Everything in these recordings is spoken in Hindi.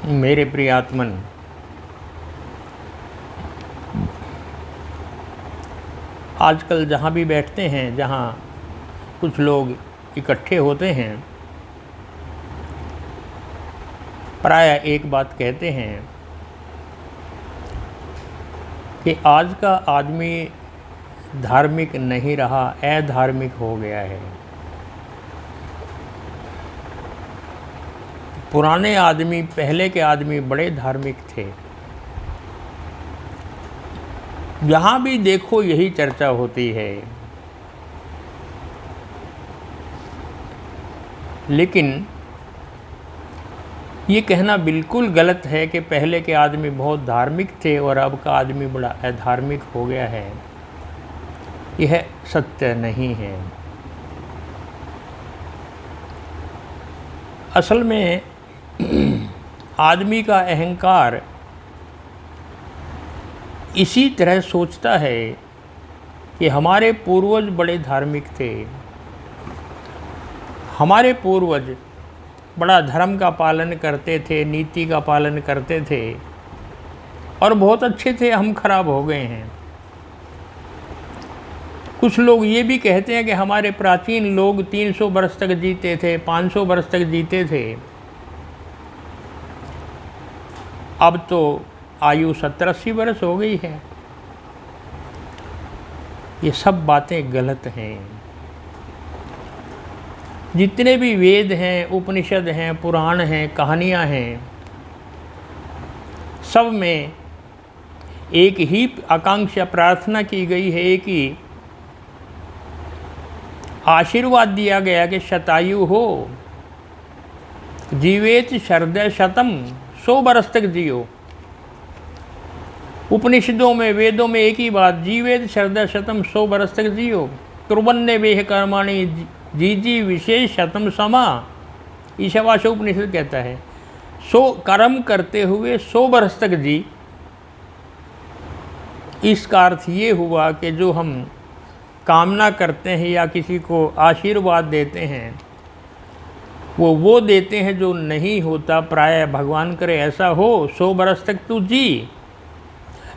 मेरे प्रिय आत्मन, आजकल जहाँ भी बैठते हैं, जहाँ कुछ लोग इकट्ठे होते हैं, प्राय एक बात कहते हैं कि आज का आदमी धार्मिक नहीं रहा, अधार्मिक हो गया है। पुराने आदमी, पहले के आदमी बड़े धार्मिक थे। जहाँ भी देखो यही चर्चा होती है। लेकिन ये कहना बिल्कुल गलत है कि पहले के आदमी बहुत धार्मिक थे और अब का आदमी बड़ा अधार्मिक हो गया है। यह सत्य नहीं है। असल में आदमी का अहंकार इसी तरह सोचता है कि हमारे पूर्वज बड़े धार्मिक थे, हमारे पूर्वज बड़ा धर्म का पालन करते थे, नीति का पालन करते थे और बहुत अच्छे थे, हम खराब हो गए हैं। कुछ लोग ये भी कहते हैं कि हमारे प्राचीन लोग 300 वर्ष तक जीते थे, 500 वर्ष तक जीते थे। अब तो आयु 70-80 वर्ष हो गई है। ये सब बातें गलत हैं। जितने भी वेद हैं, उपनिषद हैं, पुराण हैं, कहानियाँ हैं, सब में एक ही आकांक्षा, प्रार्थना की गई है कि आशीर्वाद दिया गया कि शतायु हो, जीवेत शरदय शतम, 100 वर्ष तक जियो। उपनिषदों में, वेदों में एक ही बात, जीवेत शरदय शतम, 100 वर्ष तक जियो। कुर्बन्ने वेह कर्माणि जीजी विशेष शतम समा, ईशावास्य उपनिषद कहता है 100 कर्म करते हुए 100 वर्ष तक जी। इसका अर्थ ये हुआ कि जो हम कामना करते हैं या किसी को आशीर्वाद देते हैं, वो देते हैं जो नहीं होता। प्राय भगवान करे ऐसा हो, 100 वर्ष तक तू जी।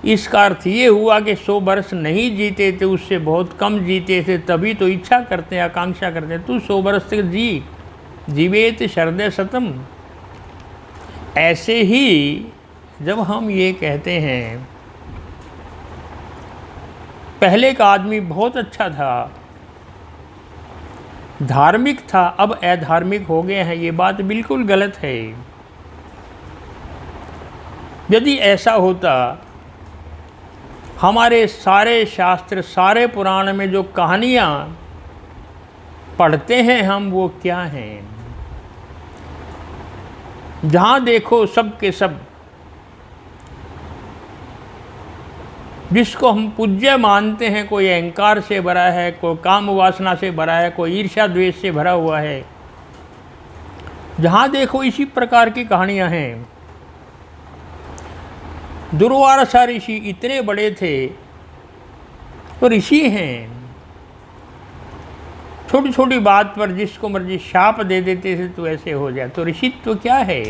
इसका अर्थ ये हुआ कि 100 वर्ष नहीं जीते थे, उससे बहुत कम जीते थे, तभी तो इच्छा करते हैं, आकांक्षा करते हैं तू 100 वर्ष तक जी, जीवेत शरदय शतम। ऐसे ही जब हम ये कहते हैं पहले का आदमी बहुत अच्छा था, धार्मिक था, अब अधार्मिक हो गए हैं, ये बात बिल्कुल गलत है। यदि ऐसा होता, हमारे सारे शास्त्र, सारे पुराण में जो कहानियाँ पढ़ते हैं हम, वो क्या हैं? जहाँ देखो सब के सब, जिसको हम पूज्य मानते हैं, कोई अहंकार से भरा है, कोई काम वासना से भरा है, कोई ईर्ष्या द्वेष से भरा हुआ है। जहाँ देखो इसी प्रकार की कहानियाँ हैं। दुर्वासा ऋषि इतने बड़े थे, तो ऋषि हैं, छोटी छोटी बात पर जिसको मर्जी शाप दे देते थे तो ऐसे हो जाए। तो ऋषित्व तो क्या है?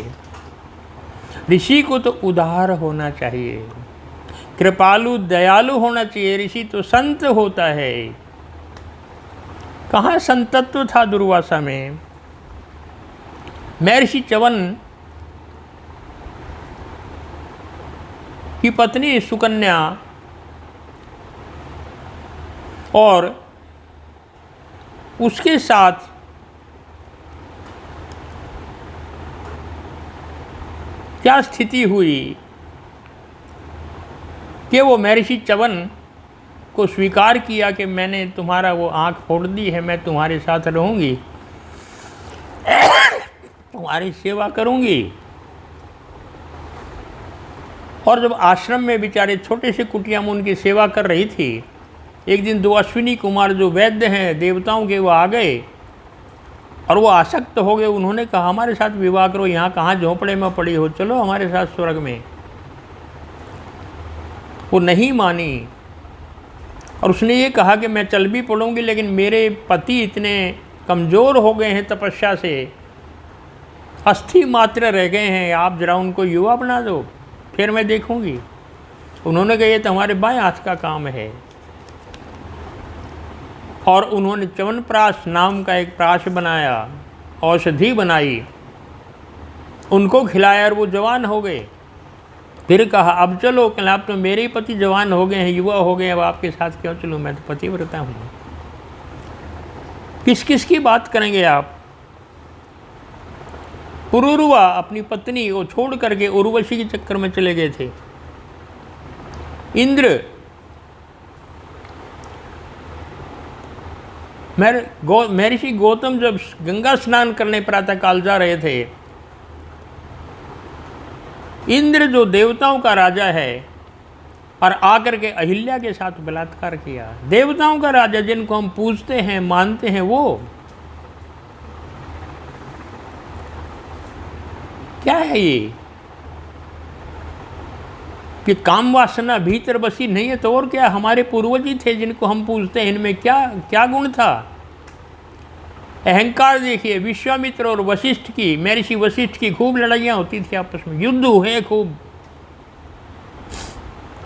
ऋषि को तो उदार होना चाहिए, कृपालु दयालु होना चाहिए। ऋषि तो संत होता है। कहाँ संतत्व था दुर्वासा में? महर्षि च्यवन की पत्नी सुकन्या और उसके साथ क्या स्थिति हुई कि वो महर्षि च्यवन को स्वीकार किया कि मैंने तुम्हारा वो आँख फोड़ दी है, मैं तुम्हारे साथ रहूँगी, तुम्हारी सेवा करूँगी। और जब आश्रम में बेचारे छोटे से कुटिया में उनकी सेवा कर रही थी, एक दिन 2 अश्विनी कुमार जो वैद्य हैं देवताओं के, वो आ गए और वो आसक्त हो गए। उन्होंने कहा हमारे साथ विवाह करो, यहाँ कहाँ झोंपड़े में पड़ी हो, चलो हमारे साथ स्वर्ग में। वो नहीं मानी और उसने ये कहा कि मैं चल भी पड़ूंगी, लेकिन मेरे पति इतने कमज़ोर हो गए हैं तपस्या से अस्थि मात्र रह गए हैं, आप जरा उनको युवा बना दो, फिर मैं देखूंगी। उन्होंने कहा ये तो हमारे बाएं हाथ का काम है। और उन्होंने च्यवनप्राश नाम का एक प्राश बनाया, औषधि बनाई, उनको खिलाया और वो जवान हो गए। फिर कहा अब चलो, कल आप तो मेरे ही पति जवान हो गए हैं, युवा हो गए, अब आपके साथ क्यों चलूँ, मैं तो पतिव्रता हूँ। किस किस की बात करेंगे आप। पुरुरवा अपनी पत्नी को छोड़ करके उर्वशी के चक्कर में चले गए थे। इंद्र महर्षि गौतम जब गंगा स्नान करने प्रातः काल जा रहे थे, इंद्र जो देवताओं का राजा है और आकर के अहिल्या के साथ बलात्कार किया। देवताओं का राजा जिनको हम पूजते हैं मानते हैं, वो क्या है ये कि काम वासना भीतर बसी नहीं है तो और क्या। हमारे पूर्वज ही थे जिनको हम पूजते हैं, इनमें क्या क्या गुण था। अहंकार देखिए, विश्वामित्र और वशिष्ठ की, महर्षि वशिष्ठ की खूब लड़ाइयाँ होती थी आपस में, युद्ध हुए खूब।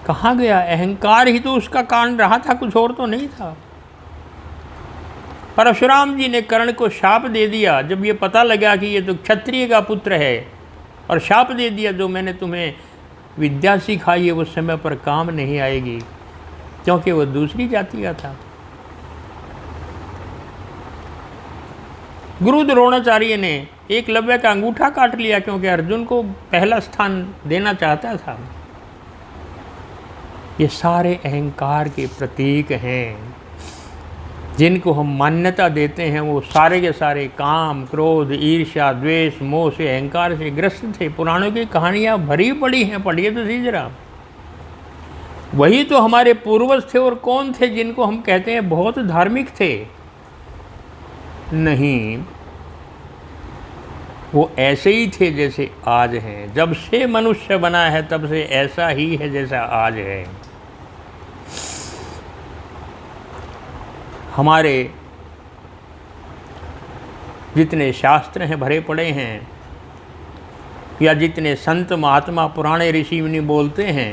कहाँ गया अहंकार ही तो उसका कारण रहा था, कुछ और तो नहीं था। परशुराम जी ने कर्ण को शाप दे दिया जब ये पता लगा कि ये तो क्षत्रिय का पुत्र है, और शाप दे दिया जो मैंने तुम्हें विद्या सिखाई है वो समय पर काम नहीं आएगी, क्योंकि वो दूसरी जाति का था। गुरु द्रोणाचार्य ने एकलव्य का अंगूठा काट लिया क्योंकि अर्जुन को पहला स्थान देना चाहता था। ये सारे अहंकार के प्रतीक हैं, जिनको हम मान्यता देते हैं वो सारे के सारे काम, क्रोध, ईर्ष्या, द्वेष, मोह से, अहंकार से ग्रस्त थे। पुराणों की कहानियाँ भरी पड़ी हैं, पढ़िए तो सही जरा। वही तो हमारे पूर्वज थे। और कौन थे जिनको हम कहते हैं बहुत धार्मिक थे? नहीं, वो ऐसे ही थे जैसे आज हैं। जब से मनुष्य बना है तब से ऐसा ही है जैसा आज है। हमारे जितने शास्त्र हैं भरे पड़े हैं, या जितने संत महात्मा पुराने ऋषि मुनि बोलते हैं,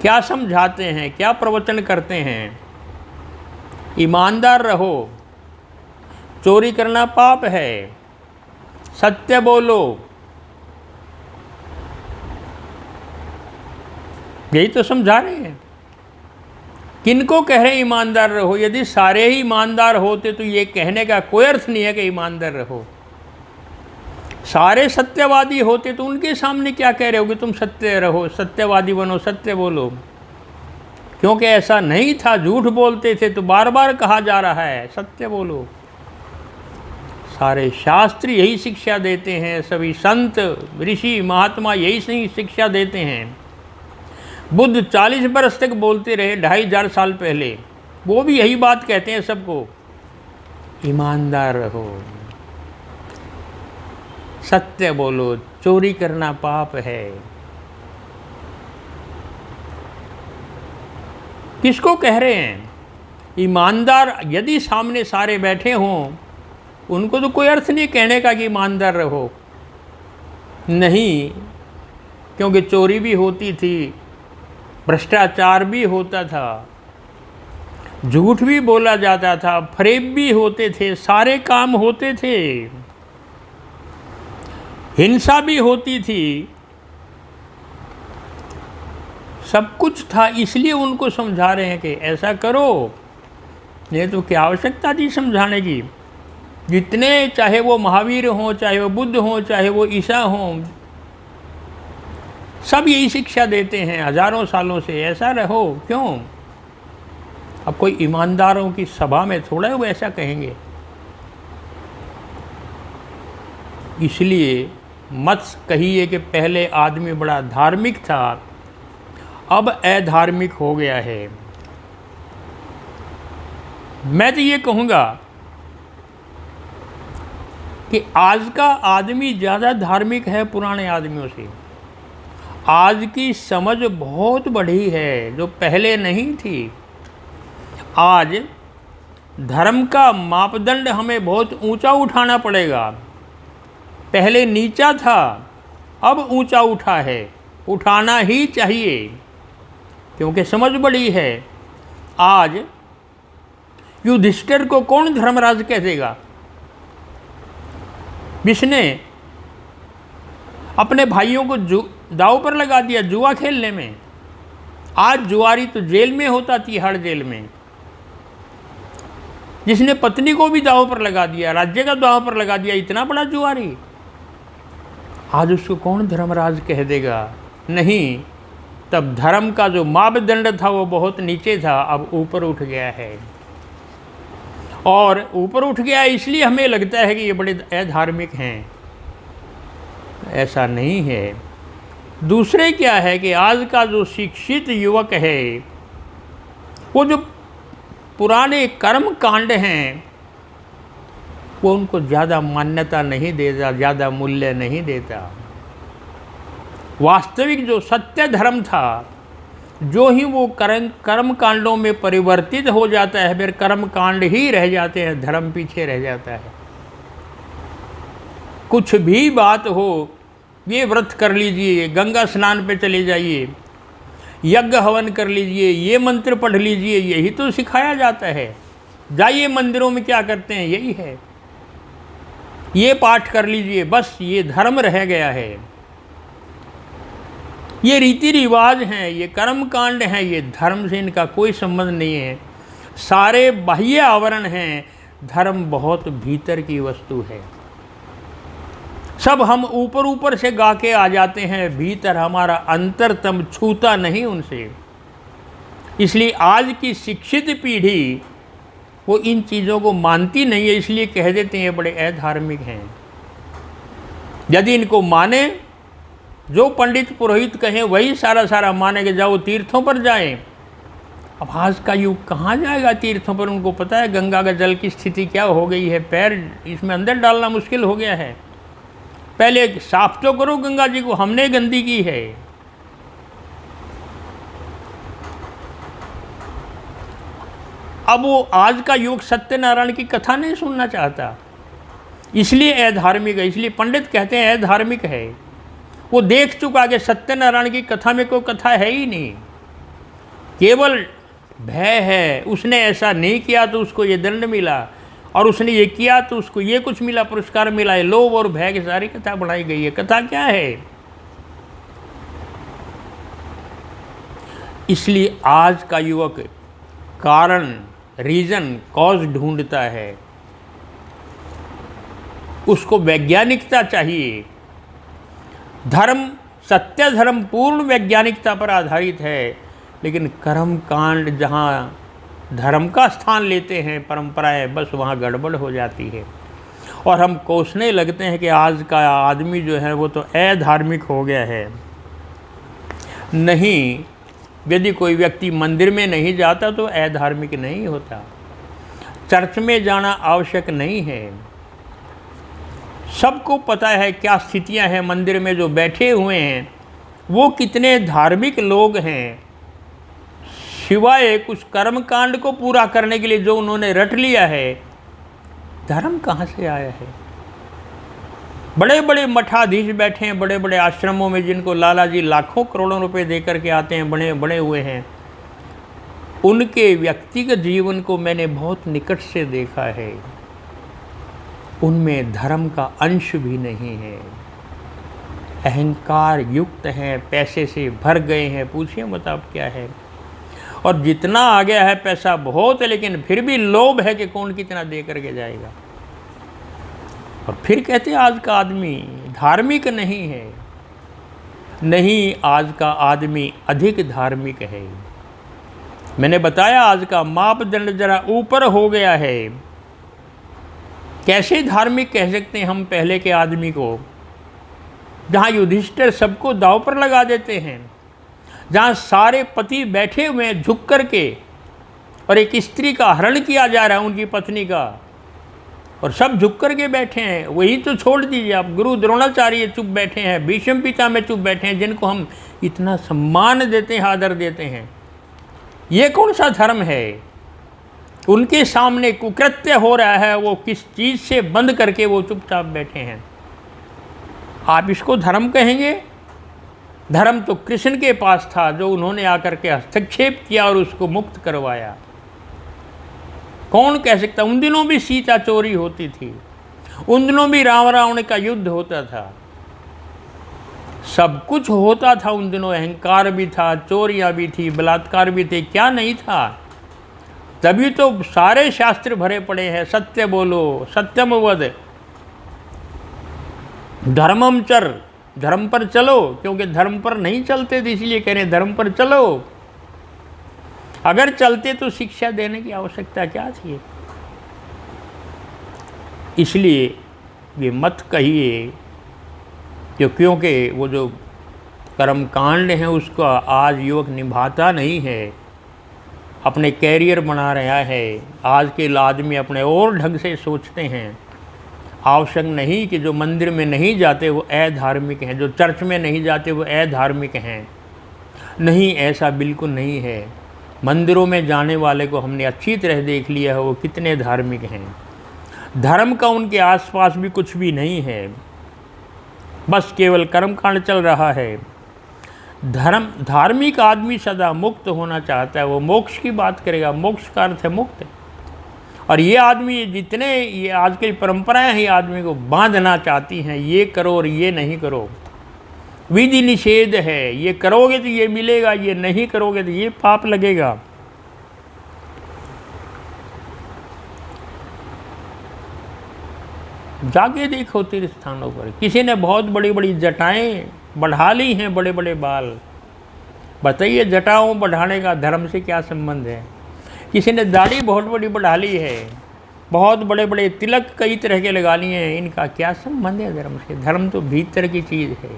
क्या समझाते हैं, क्या प्रवचन करते हैं? ईमानदार रहो, चोरी करना पाप है, सत्य बोलो, यही तो समझा रहे हैं। किनको कह रहे ईमानदार रहो? यदि सारे ही ईमानदार होते तो ये कहने का कोई अर्थ नहीं है कि ईमानदार रहो। सारे सत्यवादी होते तो उनके सामने क्या कह रहे हो कि तुम सत्य रहो, सत्यवादी बनो, सत्य बोलो? क्योंकि ऐसा नहीं था, झूठ बोलते थे तो बार बार कहा जा रहा है सत्य बोलो। सारे शास्त्र यही शिक्षा देते हैं, सभी संत ऋषि महात्मा यही शिक्षा देते हैं। बुद्ध 40 बरस तक बोलते रहे, 2500 साल पहले, वो भी यही बात कहते हैं सबको, ईमानदार रहो, सत्य बोलो, चोरी करना पाप है। किसको कह रहे हैं ईमानदार? यदि सामने सारे बैठे हों उनको तो कोई अर्थ नहीं कहने का कि ईमानदार रहो। नहीं, क्योंकि चोरी भी होती थी, भ्रष्टाचार भी होता था, झूठ भी बोला जाता था, फरेब भी होते थे, सारे काम होते थे, हिंसा भी होती थी, सब कुछ था। इसलिए उनको समझा रहे हैं कि ऐसा करो। ये तो क्या आवश्यकता थी समझाने की? जितने, चाहे वो महावीर हों, चाहे वो बुद्ध हों, चाहे वो ईसा हों, सब यही शिक्षा देते हैं हजारों सालों से, ऐसा रहो। क्यों? अब कोई ईमानदारों की सभा में थोड़ा वो ऐसा कहेंगे। इसलिए मत कहिए कि पहले आदमी बड़ा धार्मिक था, अब अधार्मिक हो गया है। मैं तो ये कहूँगा कि आज का आदमी ज़्यादा धार्मिक है पुराने आदमियों से। आज की समझ बहुत बढ़ी है जो पहले नहीं थी। आज धर्म का मापदंड हमें बहुत ऊंचा उठाना पड़ेगा। पहले नीचा था, अब ऊंचा उठा है, उठाना ही चाहिए, क्योंकि समझ बड़ी है। आज युधिष्ठिर को कौन धर्मराज कह देगा, जिसने अपने भाइयों को दांव पर लगा दिया जुआ खेलने में। आज जुआरी तो जेल में होता, तिहाड़ जेल में। जिसने पत्नी को भी दांव पर लगा दिया, राज्य का दांव पर लगा दिया, इतना बड़ा जुआरी, आज उसको कौन धर्मराज कह देगा। नहीं, तब धर्म का जो मापदंड था वो बहुत नीचे था, अब ऊपर उठ गया है। और ऊपर उठ गया इसलिए हमें लगता है कि ये बड़े अधार्मिक हैं, ऐसा नहीं है। दूसरे क्या है कि आज का जो शिक्षित युवक है, वो जो पुराने कर्म कांड हैं वो उनको ज़्यादा मान्यता नहीं देता, ज़्यादा मूल्य नहीं देता। वास्तविक जो सत्य धर्म था, जो ही वो कर्म कांडों में परिवर्तित हो जाता है, फिर कर्म कांड ही रह जाते हैं, धर्म पीछे रह जाता है। कुछ भी बात हो, ये व्रत कर लीजिए, गंगा स्नान पे चले जाइए, यज्ञ हवन कर लीजिए, ये मंत्र पढ़ लीजिए, यही तो सिखाया जाता है। जाइए मंदिरों में, क्या करते हैं, यही है। ये पाठ कर लीजिए, बस ये धर्म रह गया है। ये रीति रिवाज हैं, ये कर्म कांड हैं, ये धर्म से इनका कोई संबंध नहीं है। सारे बाह्य आवरण हैं, धर्म बहुत भीतर की वस्तु है। सब हम ऊपर ऊपर से गा के आ जाते हैं, भीतर हमारा अंतरतम छूता नहीं उनसे। इसलिए आज की शिक्षित पीढ़ी वो इन चीज़ों को मानती नहीं है, इसलिए कह देते हैं बड़े अधार्मिक हैं। यदि इनको माने, जो पंडित पुरोहित कहें वही सारा माने कि जाओ तीर्थों पर जाएं। अब आज का युग कहाँ जाएगा तीर्थों पर, उनको पता है गंगा का जल की स्थिति क्या हो गई है, पैर इसमें अंदर डालना मुश्किल हो गया है। पहले साफ तो करो गंगा जी को, हमने गंदी की है। अब वो आज का युग सत्यनारायण की कथा नहीं सुनना चाहता, इसलिए अधार्मिक है। इसलिए पंडित कहते हैं अधार्मिक है। वो देख चुका कि सत्यनारायण की कथा में कोई कथा है ही नहीं, केवल भय है। उसने ऐसा नहीं किया तो उसको ये दंड मिला, और उसने ये किया तो उसको ये कुछ मिला, पुरस्कार मिला है। लोभ और भय की सारी कथा बनाई गई है। कथा क्या है? इसलिए आज का युवक कारण, रीजन, कॉज ढूंढता है। उसको वैज्ञानिकता चाहिए। धर्म, सत्य धर्म पूर्ण वैज्ञानिकता पर आधारित है, लेकिन कर्म कांड जहाँ धर्म का स्थान लेते हैं परंपराएं, बस वहाँ गड़बड़ हो जाती है। और हम कोसने लगते हैं कि आज का आदमी जो है वो तो अधार्मिक हो गया है। नहीं, यदि कोई व्यक्ति मंदिर में नहीं जाता तो अधार्मिक नहीं होता। चर्च में जाना आवश्यक नहीं है। सबको पता है क्या स्थितियां हैं मंदिर में, जो बैठे हुए हैं वो कितने धार्मिक लोग हैं। सिवाय कुछ कर्म कांड को पूरा करने के लिए जो उन्होंने रट लिया है, धर्म कहाँ से आया है? बड़े बड़े मठाधीश बैठे हैं बड़े बड़े आश्रमों में, जिनको लाला जी लाखों करोड़ों रुपए दे करके आते हैं, बड़े बड़े हुए हैं। उनके व्यक्तिगत जीवन को मैंने बहुत निकट से देखा है। उनमें धर्म का अंश भी नहीं है। अहंकार युक्त हैं, पैसे से भर गए हैं, पूछिए मत आप क्या है। और जितना आ गया है पैसा बहुत है, लेकिन फिर भी लोभ है कि कौन कितना दे करके जाएगा। और फिर कहते हैं आज का आदमी धार्मिक नहीं है। नहीं, आज का आदमी अधिक धार्मिक है। मैंने बताया आज का मापदंड जरा ऊपर हो गया है। कैसे धार्मिक कह सकते हैं हम पहले के आदमी को, जहाँ युधिष्ठिर सबको दांव पर लगा देते हैं, जहाँ सारे पति बैठे हुए हैं झुक करके, और एक स्त्री का हरण किया जा रहा है उनकी पत्नी का, और सब झुक करके बैठे हैं। वही तो छोड़ दीजिए आप, गुरु द्रोणाचार्य चुप बैठे हैं, भीष्म पितामह चुप बैठे हैं, जिनको हम इतना सम्मान देते हैं, आदर देते हैं। ये कौन सा धर्म है? उनके सामने कुकृत्य हो रहा है, वो किस चीज़ से बंद करके वो चुपचाप बैठे हैं। आप इसको धर्म कहेंगे? धर्म तो कृष्ण के पास था, जो उन्होंने आकर के हस्तक्षेप किया और उसको मुक्त करवाया। कौन कह सकता? उन दिनों भी सीता चोरी होती थी, उन दिनों भी राम रावण का युद्ध होता था, सब कुछ होता था उन दिनों। अहंकार भी था, चोरियां भी थी, बलात्कार भी थे, क्या नहीं था? तभी तो सारे शास्त्र भरे पड़े हैं, सत्य बोलो, सत्यम वद, धर्मम चर, धर्म पर चलो। क्योंकि धर्म पर नहीं चलते थे, इसलिए कह रहे हैं धर्म पर चलो। अगर चलते तो शिक्षा देने की आवश्यकता क्या थी? इसलिए ये मत कहिए क्योंकि वो जो कर्म कांड है उसको आज युवक निभाता नहीं है, अपने कैरियर बना रहा है। आज के आदमी अपने और ढंग से सोचते हैं। आवश्यक नहीं कि जो मंदिर में नहीं जाते वो अधार्मिक हैं, जो चर्च में नहीं जाते वो अधार्मिक हैं। नहीं, ऐसा बिल्कुल नहीं है। मंदिरों में जाने वाले को हमने अच्छी तरह देख लिया है वो कितने धार्मिक हैं। धर्म का उनके आसपास भी कुछ भी नहीं है, बस केवल कर्मकांड चल रहा है। धार्मिक आदमी सदा मुक्त होना चाहता है, वो मोक्ष की बात करेगा। मोक्ष का अर्थ है मुक्त। और ये आदमी जितने ये आज की परंपराएं ही आदमी को बांधना चाहती हैं, ये करो और ये नहीं करो, विधि निषेध है, ये करोगे तो ये मिलेगा, ये नहीं करोगे तो ये पाप लगेगा। जाके देखो तीर्थ स्थानों पर किसी ने बहुत बड़ी बड़ी जटाएं बढ़ा ली हैं, बड़े बड़े बाल। बताइए जटाओं बढ़ाने का धर्म से क्या संबंध है? किसी ने दाढ़ी बहुत बड़ी बढ़ा ली है, बहुत बड़े बड़े तिलक कई तरह के लगा लिए हैं, इनका क्या संबंध है धर्म से? धर्म तो भीतर की चीज़ है।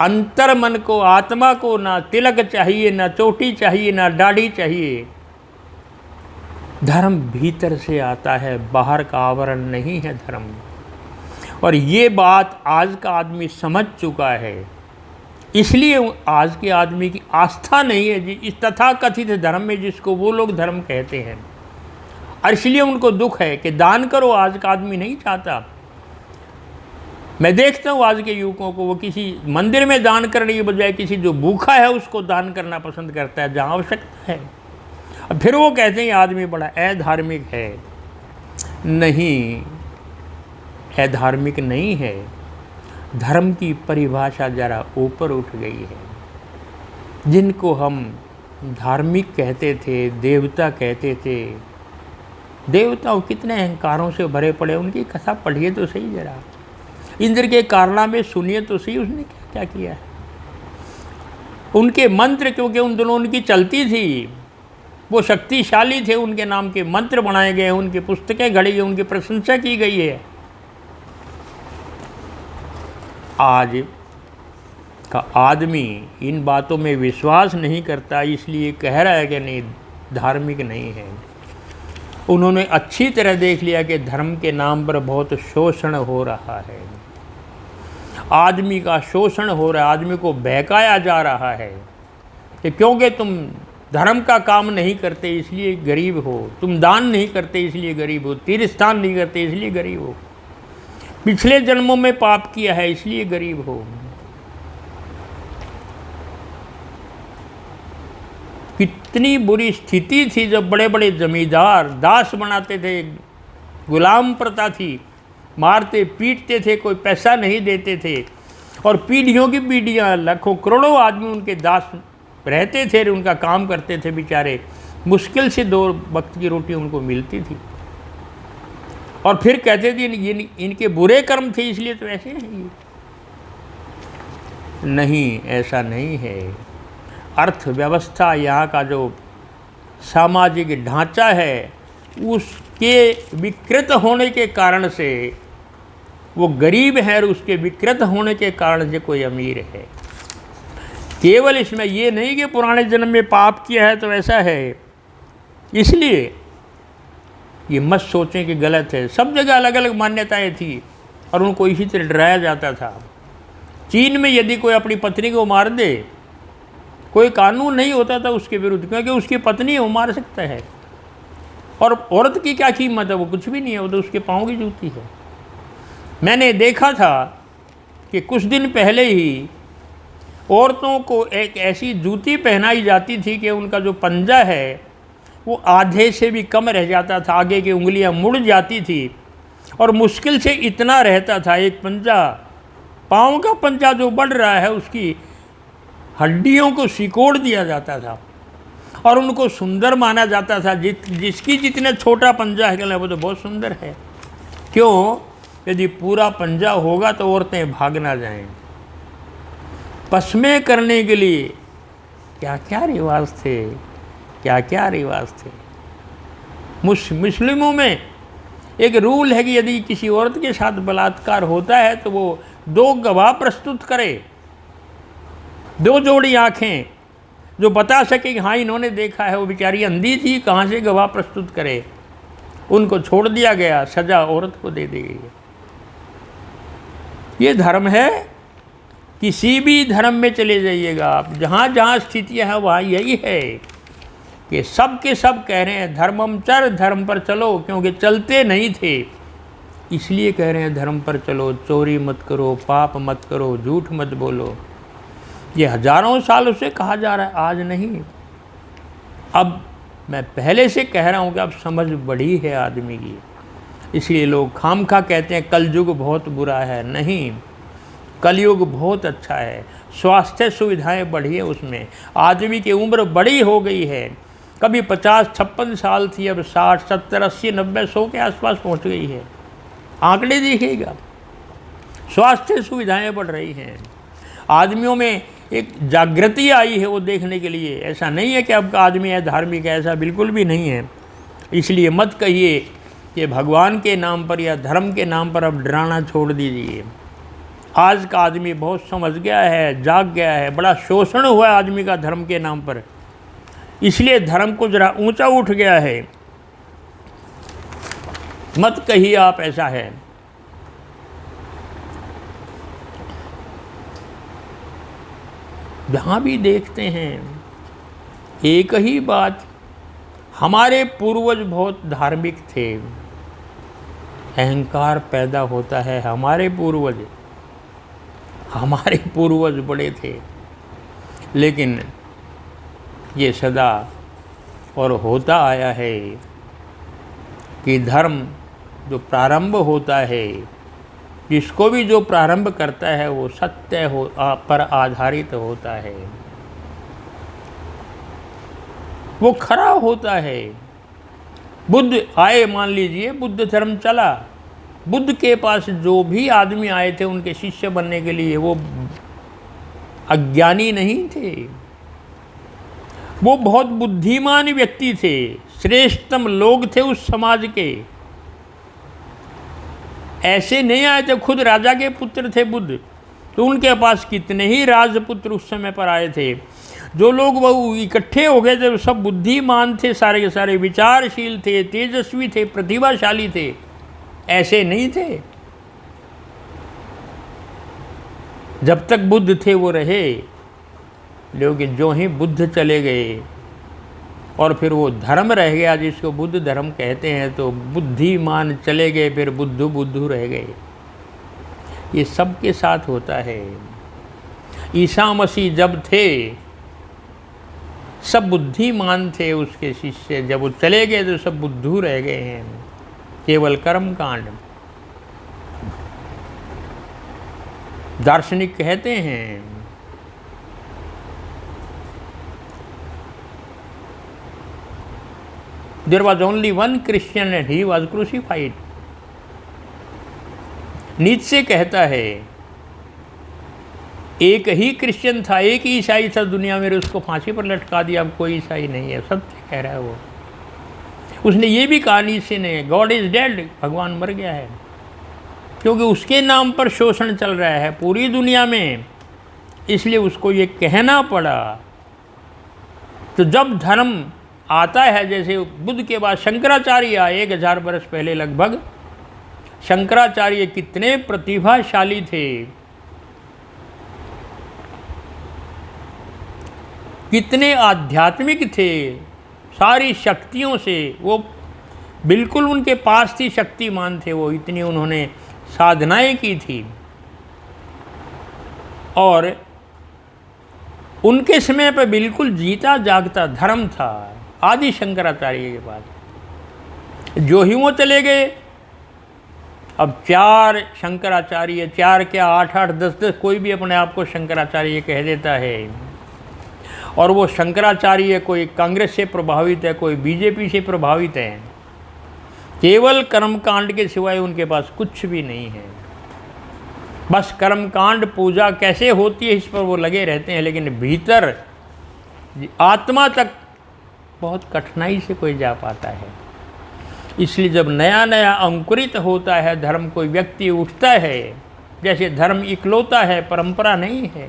अंतर मन को, आत्मा को ना तिलक चाहिए, ना चोटी चाहिए, ना दाढ़ी चाहिए। धर्म भीतर से आता है, बाहर का आवरण नहीं है धर्म। और ये बात आज का आदमी समझ चुका है, इसलिए आज के आदमी की आस्था नहीं है जी इस तथाकथित धर्म में, जिसको वो लोग धर्म कहते हैं। और इसलिए उनको दुख है कि दान करो, आज का आदमी नहीं चाहता। मैं देखता हूँ आज के युवकों को, वो किसी मंदिर में दान करने की बजाय किसी जो भूखा है उसको दान करना पसंद करता है, जहाँ आवश्यकता है। अब फिर वो कहते हैं आदमी बड़ा अधार्मिक है। नहीं, अधार्मिक नहीं है। धर्म की परिभाषा जरा ऊपर उठ गई है। जिनको हम धार्मिक कहते थे, देवता कहते थे, देवताओं कितने अहंकारों से भरे पड़े। उनकी कथा पढ़िए तो सही जरा, इंद्र के कारनामे सुनिए तो सही, उसने क्या क्या किया है। उनके मंत्र, क्योंकि उन दोनों उनकी चलती थी, वो शक्तिशाली थे, उनके नाम के मंत्र बनाए गए, उनकी पुस्तकें घड़ी गई, उनकी प्रशंसा की गई है। आज का आदमी इन बातों में विश्वास नहीं करता, इसलिए कह रहा है कि नहीं धार्मिक नहीं है। उन्होंने अच्छी तरह देख लिया कि धर्म के नाम पर बहुत शोषण हो रहा है, आदमी का शोषण हो रहा है, आदमी को बहकाया जा रहा है कि क्योंकि तुम धर्म का काम नहीं करते इसलिए गरीब हो, तुम दान नहीं करते इसलिए गरीब हो, तीर्थ स्थान नहीं करते इसलिए गरीब हो, पिछले जन्मों में पाप किया है इसलिए गरीब हो। कितनी बुरी स्थिति थी जब बड़े बड़े जमींदार दास बनाते थे, गुलाम प्रथा थी, मारते पीटते थे, कोई पैसा नहीं देते थे, और पीढ़ियों की पीढ़ियाँ लाखों करोड़ों आदमी उनके दास रहते थे, उनका काम करते थे। बेचारे मुश्किल से 2 वक्त की रोटी उनको मिलती थी, और फिर कहते थे ये इनके बुरे कर्म थे इसलिए तो ऐसे हैं ये। नहीं, ऐसा नहीं है। अर्थव्यवस्था, यहाँ का जो सामाजिक ढांचा है, उसके विकृत होने के कारण से वो गरीब है, और उसके विकृत होने के कारण से कोई अमीर है। केवल इसमें ये नहीं कि पुराने जन्म में पाप किया है तो ऐसा है, इसलिए ये मत सोचें कि गलत है। सब जगह अलग अलग मान्यताएं थी और उनको इसी तरह डराया जाता था। चीन में यदि कोई अपनी पत्नी को मार दे, कोई कानून नहीं होता था उसके विरुद्ध, क्योंकि उसकी पत्नी वो मार सकता है, और औरत की क्या कीमत है, वो कुछ भी नहीं है, वो तो उसके पाँव की जूती है। मैंने देखा था कि कुछ दिन पहले ही औरतों को एक ऐसी जूती पहनाई जाती थी कि उनका जो पंजा है वो आधे से भी कम रह जाता था, आगे की उंगलियां मुड़ जाती थी और मुश्किल से इतना रहता था। एक पंजा, पाँव का पंजा जो बढ़ रहा है उसकी हड्डियों को सिकोड़ दिया जाता था और उनको सुंदर माना जाता था। जिसकी जितने छोटा पंजा है वो तो बहुत सुंदर है। क्यों? यदि पूरा पंजा होगा तो औरतें भाग ना जाएं। पश्मे करने के लिए क्या क्या रिवाज थे, क्या क्या रिवाज थे। मुस्लिमों में एक रूल है कि यदि किसी औरत के साथ बलात्कार होता है तो वो 2 गवाह प्रस्तुत करे, 2 जोड़ी आंखें जो बता सके कि हाँ इन्होंने देखा है। वो बेचारी अंधी थी, कहाँ से गवाह प्रस्तुत करे। उनको छोड़ दिया गया, सजा औरत को दे दी गई। ये धर्म है। किसी भी धर्म में चले जाइएगा आप, जहाँ जहाँ स्थितियाँ हैं वहाँ यही है कि सब के सब कह रहे हैं धर्मम चर, धर्म पर चलो, क्योंकि चलते नहीं थे इसलिए कह रहे हैं धर्म पर चलो। चोरी मत करो, पाप मत करो, झूठ मत बोलो। ये हजारों सालों से कहा जा रहा है, आज नहीं। अब मैं पहले से कह रहा हूँ कि अब समझ बढ़ी है आदमी की, इसलिए लोग खामखा कहते हैं कलयुग बहुत बुरा है। नहीं, कलयुग बहुत अच्छा है। स्वास्थ्य सुविधाएं बढ़ी है उसमें, आदमी की उम्र बड़ी हो गई है। कभी 50-56 साल थी, अब 60, 70, 80, 90, 100 के आसपास पहुंच गई है। आंकड़े देखिएगा, स्वास्थ्य सुविधाएं बढ़ रही हैं। आदमियों में एक जागृति आई है वो देखने के लिए। ऐसा नहीं है कि अब का आदमी है धार्मिक है, ऐसा बिल्कुल भी नहीं है। इसलिए मत कहिए कि भगवान के नाम पर या धर्म के नाम पर अब डराना छोड़ दीजिए। आज का आदमी बहुत समझ गया है, जाग गया है। बड़ा शोषण हुआ है आदमी का धर्म के नाम पर, इसलिए धर्म को जरा ऊंचा उठ गया है। मत कहिए आप ऐसा है। जहाँ भी देखते हैं एक ही बात, हमारे पूर्वज बहुत धार्मिक थे। अहंकार पैदा होता है। हमारे पूर्वज बड़े थे, लेकिन ये सदा और होता आया है कि धर्म जो प्रारंभ होता है, जिसको भी जो प्रारंभ करता है वो सत्य पर आधारित होता है, वो खरा होता है। बुद्ध आए, मान लीजिए बुद्ध धर्म चला, बुद्ध के पास जो भी आदमी आए थे उनके शिष्य बनने के लिए, वो अज्ञानी नहीं थे, वो बहुत बुद्धिमान व्यक्ति थे, श्रेष्ठतम लोग थे उस समाज के। ऐसे नहीं आए थे, खुद राजा के पुत्र थे बुद्ध, तो उनके पास कितने ही राजपुत्र उस समय पर आए थे। जो लोग वो इकट्ठे हो गए थे सब बुद्धिमान थे, सारे के सारे विचारशील थे, तेजस्वी थे, प्रतिभाशाली थे। ऐसे नहीं थे। जब तक बुद्ध थे वो रहे, लेकिन जो ही बुद्ध चले गए और फिर वो धर्म रह गया जिसको बुद्ध धर्म कहते हैं, तो बुद्धिमान चले गए, फिर बुद्धू रह गए। ये सबके साथ होता है। ईसा मसीह जब थे सब बुद्धिमान थे उसके शिष्य, जब वो चले गए तो सब बुद्धू रह गए हैं। केवल कर्म कांड। दार्शनिक कहते हैं there was only one Christian and he was crucified। Nietzsche कहता है एक ही क्रिश्चियन था, एक ही ईसाई था दुनिया में, उसको फांसी पर लटका दिया। अब कोई ईसाई नहीं है, सत्य कह रहा है वो। उसने ये भी कहा नीत्शे ने, गॉड इज डेड, भगवान मर गया है, क्योंकि उसके नाम पर शोषण चल रहा है पूरी दुनिया में, इसलिए उसको ये कहना पड़ा। तो जब धर्म आता है, जैसे बुद्ध के बाद शंकराचार्य आए 1000 वर्ष पहले लगभग। शंकराचार्य कितने प्रतिभाशाली थे, कितने आध्यात्मिक थे, सारी शक्तियों से वो बिल्कुल उनके पास थी, शक्तिमान थे वो, इतनी उन्होंने साधनाएं की थी। और उनके समय पर बिल्कुल जीता जागता धर्म था आदि शंकराचार्य के पास। जो ही वो चले गए, अब 4 शंकराचार्य, 4 क्या 8-8 10-10 कोई भी अपने आप को शंकराचार्य कह देता है। और वो शंकराचार्य कोई कांग्रेस से प्रभावित है, कोई बीजेपी से प्रभावित है। केवल कर्मकांड के सिवाय उनके पास कुछ भी नहीं है। बस कर्मकांड पूजा कैसे होती है इस पर वो लगे रहते हैं, लेकिन भीतर आत्मा तक बहुत कठिनाई से कोई जा पाता है। इसलिए जब नया नया अंकुरित होता है धर्म, कोई व्यक्ति उठता है, जैसे धर्म इकलौता है, परंपरा नहीं है,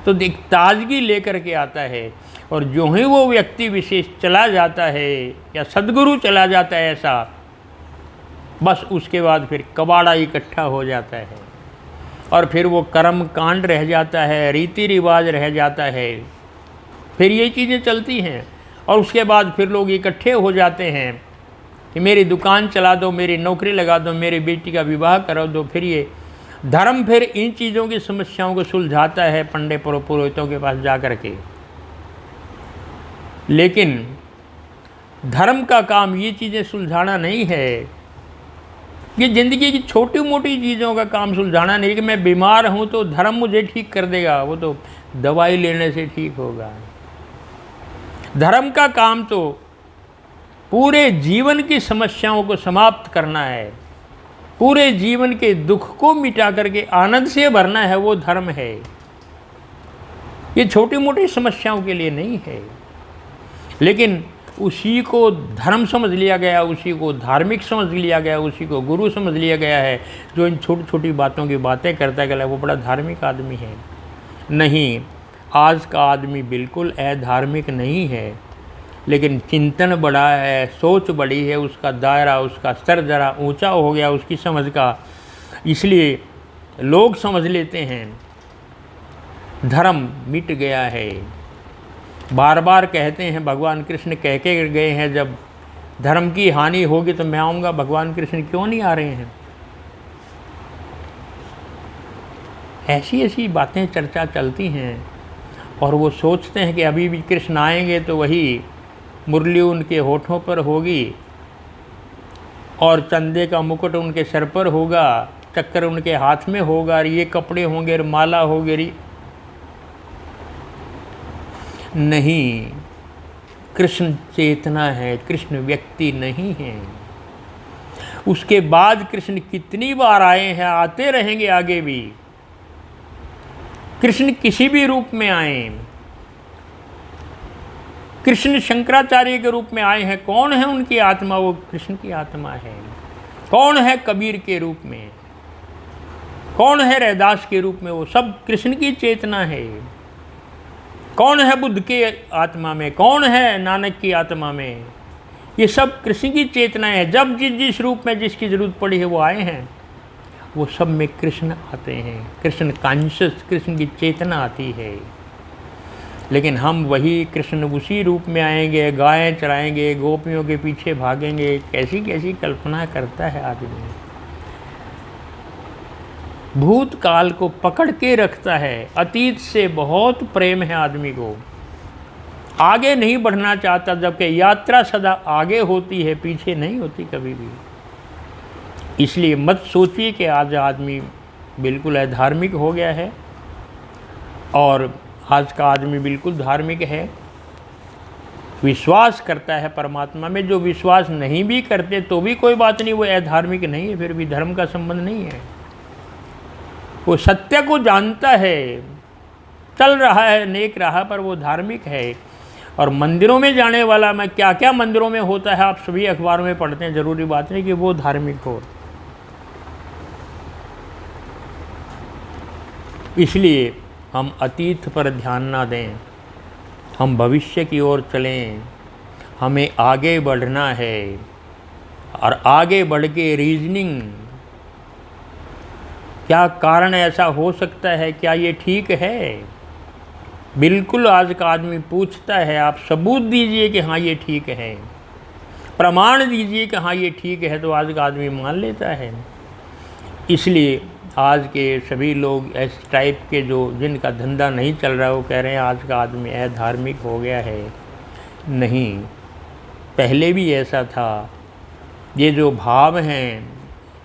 तो एक ताजगी लेकर के आता है। और जो ही वो व्यक्ति विशेष चला जाता है या सद्गुरु चला जाता है ऐसा, बस उसके बाद फिर कबाड़ा इकट्ठा हो जाता है और फिर वो कर्म कांड रह जाता है, रीति रिवाज रह जाता है, फिर ये चीज़ें चलती हैं। और उसके बाद फिर लोग इकट्ठे हो जाते हैं कि मेरी दुकान चला दो, मेरी नौकरी लगा दो, मेरी बेटी का विवाह करा दो। फिर ये धर्म फिर इन चीज़ों की समस्याओं को सुलझाता है पंडित पुरोहितों के पास जा कर के। लेकिन धर्म का काम ये चीज़ें सुलझाना नहीं है, ये ज़िंदगी की छोटी मोटी चीज़ों का काम सुलझाना नहीं कि मैं बीमार हूँ तो धर्म मुझे ठीक कर देगा, वो तो दवाई लेने से ठीक होगा। धर्म का काम तो पूरे जीवन की समस्याओं को समाप्त करना है, पूरे जीवन के दुख को मिटा करके आनंद से भरना है, वो धर्म है। ये छोटी मोटी समस्याओं के लिए नहीं है। लेकिन उसी को धर्म समझ लिया गया, उसी को धार्मिक समझ लिया गया, उसी को गुरु समझ लिया गया है। जो इन छोटी छोटी बातों की बातें करता गया वो बड़ा धार्मिक आदमी है। नहीं, आज का आदमी बिल्कुल अधार्मिक नहीं है, लेकिन चिंतन बड़ा है, सोच बड़ी है, उसका दायरा, उसका स्तर ज़रा ऊंचा हो गया उसकी समझ का। इसलिए लोग समझ लेते हैं धर्म मिट गया है। बार बार कहते हैं, भगवान कृष्ण कह के गए हैं जब धर्म की हानि होगी तो मैं आऊँगा। भगवान कृष्ण क्यों नहीं आ रहे हैं? ऐसी ऐसी बातें चर्चा चलती हैं और वो सोचते हैं कि अभी भी कृष्ण आएंगे तो वही मुरली उनके होठों पर होगी और चंदे का मुकुट उनके सर पर होगा, चक्कर उनके हाथ में होगा, ये कपड़े होंगे, माला होगी। नहीं, कृष्ण चेतना है, कृष्ण व्यक्ति नहीं है। उसके बाद कृष्ण कितनी बार आए हैं, आते रहेंगे आगे भी। कृष्ण किसी भी रूप में आए, कृष्ण शंकराचार्य के रूप में आए हैं। कौन है उनकी आत्मा? वो कृष्ण की आत्मा है। कौन है कबीर के रूप में? कौन है रैदास के रूप में? वो सब कृष्ण की चेतना है। कौन है बुद्ध के आत्मा में? कौन है नानक की आत्मा में? ये सब कृष्ण की चेतनाएं हैं। जब जिस जिस रूप में जिसकी ज़रूरत पड़ी है वो आए हैं, वो सब में कृष्ण आते हैं। कृष्ण कॉन्शियस, कृष्ण की चेतना आती है। लेकिन हम वही कृष्ण उसी रूप में आएंगे, गायें चराएंगे, गोपियों के पीछे भागेंगे। कैसी कैसी कल्पना करता है आदमी। भूतकाल को पकड़ के रखता है, अतीत से बहुत प्रेम है आदमी को, आगे नहीं बढ़ना चाहता, जबकि यात्रा सदा आगे होती है, पीछे नहीं होती कभी भी। इसलिए मत सोचिए कि आज आदमी बिल्कुल अधार्मिक हो गया है और आज का आदमी बिल्कुल धार्मिक है। विश्वास करता है परमात्मा में। जो विश्वास नहीं भी करते तो भी कोई बात नहीं, वो अधार्मिक नहीं है, फिर भी धर्म का संबंध नहीं है। वो सत्य को जानता है, चल रहा है नेक राह पर, वो धार्मिक है। और मंदिरों में जाने वाला, मैं क्या क्या मंदिरों में होता है आप सभी अखबारों में पढ़ते हैं, ज़रूरी बात नहीं कि वो धार्मिक हो। इसलिए हम अतीत पर ध्यान ना दें, हम भविष्य की ओर चलें। हमें आगे बढ़ना है और आगे बढ़ के रीजनिंग, क्या कारण ऐसा हो सकता है, क्या ये ठीक है? बिल्कुल आज का आदमी पूछता है। आप सबूत दीजिए कि हाँ ये ठीक है, प्रमाण दीजिए कि हाँ ये ठीक है, तो आज का आदमी मान लेता है। इसलिए आज के सभी लोग इस टाइप के जो जिनका धंधा नहीं चल रहा, वो कह रहे हैं आज का आदमी धार्मिक हो गया है। नहीं, पहले भी ऐसा था। ये जो भाव हैं,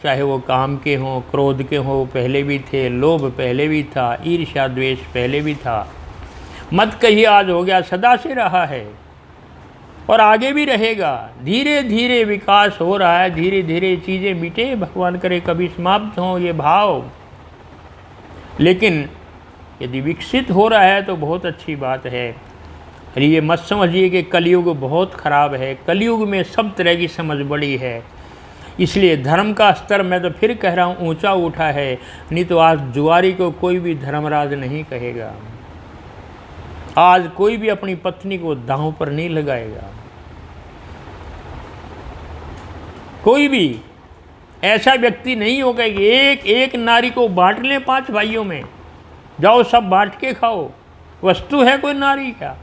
चाहे वो काम के हों, क्रोध के हों, पहले भी थे। लोभ पहले भी था, ईर्ष्या द्वेष पहले भी था। मत कहिए आज हो गया, सदा से रहा है और आगे भी रहेगा। धीरे धीरे विकास हो रहा है, धीरे धीरे चीज़ें मिटे, भगवान करे कभी समाप्त हों ये भाव। लेकिन यदि विकसित हो रहा है तो बहुत अच्छी बात है। और ये मत समझिए कि कलयुग बहुत ख़राब है। कलयुग में सब तरह की समझ बड़ी है। इसलिए धर्म का स्तर, मैं तो फिर कह रहा हूँ, ऊंचा उठा है। नहीं तो आज जुआरी को कोई भी धर्मराज नहीं कहेगा। आज कोई भी अपनी पत्नी को दांव पर नहीं लगाएगा। कोई भी ऐसा व्यक्ति नहीं होगा कि एक नारी को बांट लें 5 भाइयों में, जाओ सब बांट के खाओ। वस्तु है कोई नारी क्या?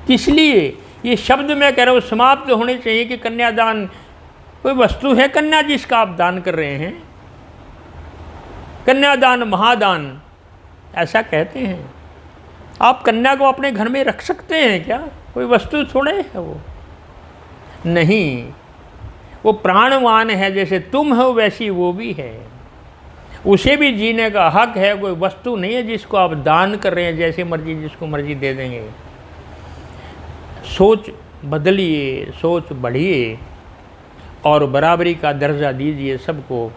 इसलिए ये शब्द मैं कह रहा हूँ समाप्त होने चाहिए कि कन्यादान कोई वस्तु है? कन्या जिसका आप दान कर रहे हैं, कन्यादान महादान ऐसा कहते हैं। आप कन्या को अपने घर में रख सकते हैं क्या? कोई वस्तु थोड़े है वो। नहीं, वो प्राणवान है। जैसे तुम हो वैसी वो भी है। उसे भी जीने का हक है। कोई वस्तु नहीं है जिसको आप दान कर रहे हैं, जैसे मर्जी जिसको मर्जी दे देंगे। सोच बदलिए, सोच बढ़िए और बराबरी का दर्जा दीजिए सबको।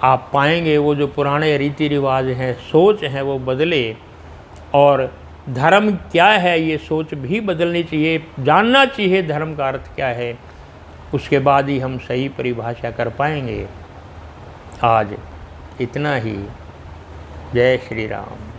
आप पाएंगे वो जो पुराने रीति रिवाज हैं, सोच है, वो बदले। और धर्म क्या है ये सोच भी बदलनी चाहिए। जानना चाहिए धर्म का अर्थ क्या है। उसके बाद ही हम सही परिभाषा कर पाएंगे। आज इतना ही। जय श्री राम।